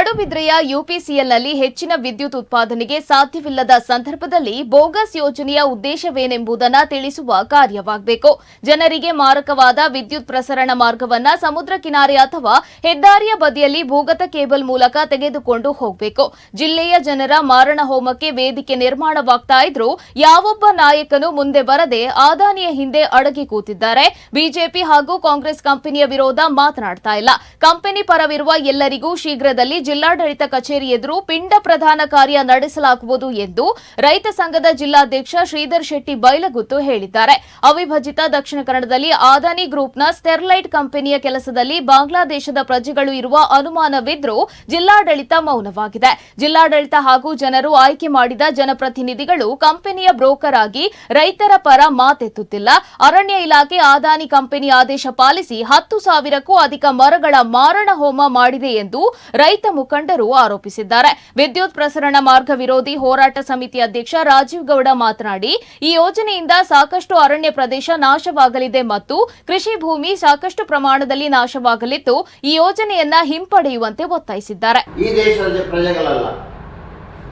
ಪಡುಬಿದ್ರೆಯ ಯುಪಿಸಿಎಲ್ನಲ್ಲಿ ಹೆಚ್ಚಿನ ವಿದ್ಯುತ್ ಉತ್ಪಾದನೆಗೆ ಸಾಧ್ಯವಿಲ್ಲದ ಸಂದರ್ಭದಲ್ಲಿ ಬೋಗಸ್ ಯೋಜನೆಯ ಉದ್ದೇಶವೇನೆಂಬುದನ್ನು ತಿಳಿಸುವ ಕಾರ್ಯವಾಗಬೇಕು. ಜನರಿಗೆ ಮಾರಕವಾದ ವಿದ್ಯುತ್ ಪ್ರಸರಣ ಮಾರ್ಗವನ್ನು ಸಮುದ್ರ ಕಿನಾರೆ ಅಥವಾ ಹೆದ್ದಾರಿಯ ಬದಿಯಲ್ಲಿ ಭೂಗತ ಕೇಬಲ್ ಮೂಲಕ ತೆಗೆದುಕೊಂಡು ಹೋಗಬೇಕು. ಜಿಲ್ಲೆಯ ಜನರ ಮಾರಣ ಹೋಮಕ್ಕೆ ವೇದಿಕೆ ನಿರ್ಮಾಣವಾಗ್ತಾ ಇದ್ರೂ ಯಾವೊಬ್ಬ ನಾಯಕನು ಮುಂದೆ ಬರದೆ ಅದಾನಿಯ ಹಿಂದೆ ಅಡಗಿ ಕೂತಿದ್ದಾರೆ. ಬಿಜೆಪಿ ಹಾಗೂ ಕಾಂಗ್ರೆಸ್ ಕಂಪನಿಯ ವಿರೋಧ ಮಾತನಾಡ್ತಾ ಇಲ್ಲ. ಕಂಪನಿ ಪರವಿರುವ ಎಲ್ಲರಿಗೂ ಶೀಘ್ರದಲ್ಲಿ ಜಿಲ್ಲಾಡಳಿತ ಕಚೇರಿ ಎದುರು ಪಿಂಡ ಪ್ರದಾನ ಕಾರ್ಯ ನಡೆಸಲಾಗುವುದು ಎಂದು ರೈತ ಸಂಘದ ಜಿಲ್ಲಾಧ್ಯಕ್ಷ ಶ್ರೀಧರ್ ಶೆಟ್ಟಿ ಬೈಲಗುತ್ತು ಹೇಳಿದ್ದಾರೆ. ಅವಿಭಜಿತ ದಕ್ಷಿಣ ಕನ್ನಡದಲ್ಲಿ ಅದಾನಿ ಗ್ರೂಪ್ನ ಸ್ಟೆರ್ಲೈಟ್ ಕಂಪನಿಯ ಕೆಲಸದಲ್ಲಿ ಬಾಂಗ್ಲಾದೇಶದ ಪ್ರಜೆಗಳು ಇರುವ ಅನುಮಾನವಿದ್ರೂ ಜಿಲ್ಲಾಡಳಿತ ಮೌನವಾಗಿದೆ. ಜಿಲ್ಲಾಡಳಿತ ಹಾಗೂ ಜನರು ಆಯ್ಕೆ ಮಾಡಿದ ಜನಪ್ರತಿನಿಧಿಗಳು ಕಂಪನಿಯ ಬ್ರೋಕರ್ ಆಗಿ ರೈತರ ಪರ ಮಾತೆತ್ತುತ್ತಿಲ್ಲ. ಅರಣ್ಯ ಇಲಾಖೆ ಅದಾನಿ ಕಂಪನಿ ಆದೇಶ ಪಾಲಿಸಿ 10,000ಕ್ಕೂ ಅಧಿಕ ಮರಗಳ ಮಾರಣ ಹೋಮ ಮಾಡಿದೆ ಎಂದು ರೈತ ಮುಖಂಡರು ಆರೋಪಿಸಿದ್ದಾರೆ. ವಿದ್ಯುತ್ ಪ್ರಸರಣ ಮಾರ್ಗ ವಿರೋಧಿ ಹೋರಾಟ ಸಮಿತಿ ಅಧ್ಯಕ್ಷ ರಾಜೀವ್ ಗೌಡ ಮಾತನಾಡಿ, ಈ ಯೋಜನೆಯಿಂದ ಸಾಕಷ್ಟು ಅರಣ್ಯ ಪ್ರದೇಶ ನಾಶವಾಗಲಿದೆ ಮತ್ತು ಕೃಷಿ ಭೂಮಿ ಸಾಕಷ್ಟು ಪ್ರಮಾಣದಲ್ಲಿ ನಾಶವಾಗಲಿದ್ದು ಈ ಯೋಜನೆಯನ್ನ ಹಿಂಪಡೆಯುವಂತೆ ಒತ್ತಾಯಿಸಿದ್ದಾರೆ. ಈ ದೇಶದ ಪ್ರಜೆಗಳಲ್ಲ,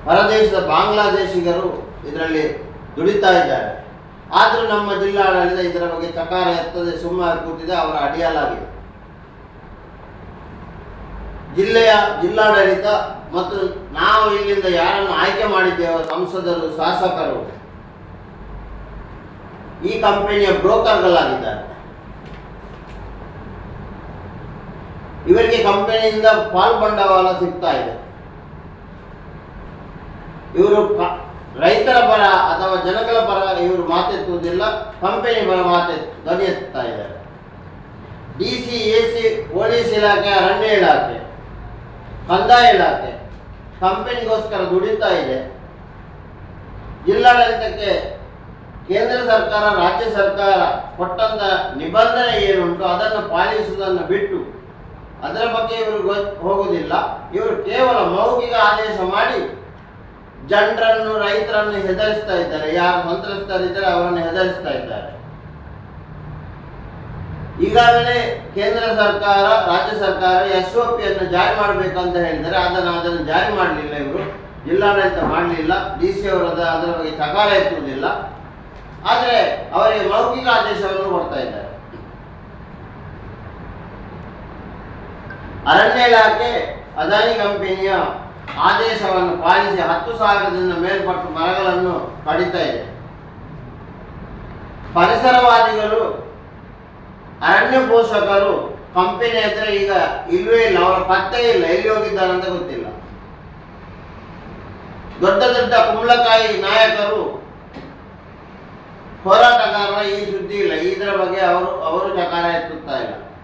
ಹೊರದೇಶದ ಬಾಂಗ್ಲಾದೇಶಿಗರು ಇದರಲ್ಲಿ ದುಡಿತಾ ಇದ್ದಾರೆ. ಆದರೂ ನಮ್ಮ ಜಿಲ್ಲಾಡಳಿತ ಇದರ ಬಗ್ಗೆ ಚಕಾರ ಎತ್ತದೆ, ಸುಮ್ಮನೆ ಕೂತಿದೆ, ಅವರ ಅಡಿಯಾಲಾಗಿದೆ. ಜಿಲ್ಲೆಯ ಜಿಲ್ಲಾಡಳಿತ ಮತ್ತು ನಾವು ಇಲ್ಲಿಂದ ಯಾರನ್ನು ಆಯ್ಕೆ ಮಾಡಿದ್ದೇವೆ, ಸಂಸದರು, ಶಾಸಕರು, ಈ ಕಂಪನಿಯ ಬ್ರೋಕರ್ಗಳಾಗಿದ್ದಾರೆ. ಇವರಿಗೆ ಕಂಪನಿಯಿಂದ ಪಾಲ್ಬಂಡವಾಳ ಸಿಗ್ತಾ ಇದೆ. ಇವರು ರೈತರ ಪರ ಅಥವಾ ಜನಗಳ ಪರ ಇವರು ಮಾತೆತ್ತುವುದಿಲ್ಲ, ಕಂಪನಿ ಪರ ಧ್ವನಿ ಎತ್ತುತ್ತಾ ಇದ್ದಾರೆ. ಡಿಸಿ, ಎಸಿ, ಪೊಲೀಸ್ ಇಲಾಖೆ, ಅರಣ್ಯ ಇಲಾಖೆ, ಕಂದಾಯ ಇಲಾಖೆ ಕಂಪನಿಗೋಸ್ಕರ ದುಡಿತಾ ಇದೆ. ಜಿಲ್ಲಾಡಳಿತಕ್ಕೆ ಕೇಂದ್ರ ಸರ್ಕಾರ, ರಾಜ್ಯ ಸರ್ಕಾರ ಕೊಟ್ಟಂತ ನಿಬಂಧನೆ ಏನುಂಟು ಅದನ್ನು ಪಾಲಿಸುವುದನ್ನು ಬಿಟ್ಟು ಅದರ ಬಗ್ಗೆ ಇವರು ಹೋಗುವುದಿಲ್ಲ. ಇವರು ಕೇವಲ ಮೌಖಿಕ ಆದೇಶ ಮಾಡಿ ಜನರನ್ನು, ರೈತರನ್ನು ಹೆದರಿಸ್ತಾ ಇದ್ದಾರೆ. ಯಾರು ಸಂತ್ರಸ್ತರಿದ್ದಾರೆ ಅವರನ್ನು ಹೆದರಿಸ್ತಾ ಇದ್ದಾರೆ. ಈಗಾಗಲೇ ಕೇಂದ್ರ ಸರ್ಕಾರ, ರಾಜ್ಯ ಸರ್ಕಾರ SOPಯನ್ನು ಜಾರಿ ಮಾಡಬೇಕಂತ ಹೇಳಿದರೆ ಅದನ್ನು ಜಾರಿ ಮಾಡಲಿಲ್ಲ. ಇವರು ಜಿಲ್ಲಾಡಳಿತ ಮಾಡಲಿಲ್ಲ. DC ಅವರು ಅದರ ಬಗ್ಗೆ ಚಕಾರ ಎತ್ತುವುದಿಲ್ಲ. ಆದರೆ ಅವರಿಗೆ ಮೌಖಿಕ ಆದೇಶವನ್ನು ಕೊಡ್ತಾ ಇದ್ದಾರೆ. ಅರಣ್ಯ ಇಲಾಖೆ ಅದಾನಿ ಕಂಪನಿಯ ಆದೇಶವನ್ನು ಪಾಲಿಸಿ 10,000ದಿಂದ ಮೇಲ್ಪಟ್ಟು ಮರಗಳನ್ನು ಕಡಿತಾ ಇದೆ. ಪರಿಸರವಾದಿಗಳು, ಅರಣ್ಯ ಪೋಷಕರು ಕಂಪನಿ ಹತ್ರ ಈಗ ಇಲ್ಲವೇ ಇಲ್ಲ, ಅವರ ಪತ್ತೆ ಇಲ್ಲ, ಎಲ್ಲಿ ಹೋಗಿದ್ದಾರೆ ಅಂತ ಗೊತ್ತಿಲ್ಲ. ದೊಡ್ಡ ದೊಡ್ಡ ಕುಂಬಳಕಾಯಿ ನಾಯಕರು, ಹೋರಾಟಗಾರರ ಈ ಸುದ್ದಿ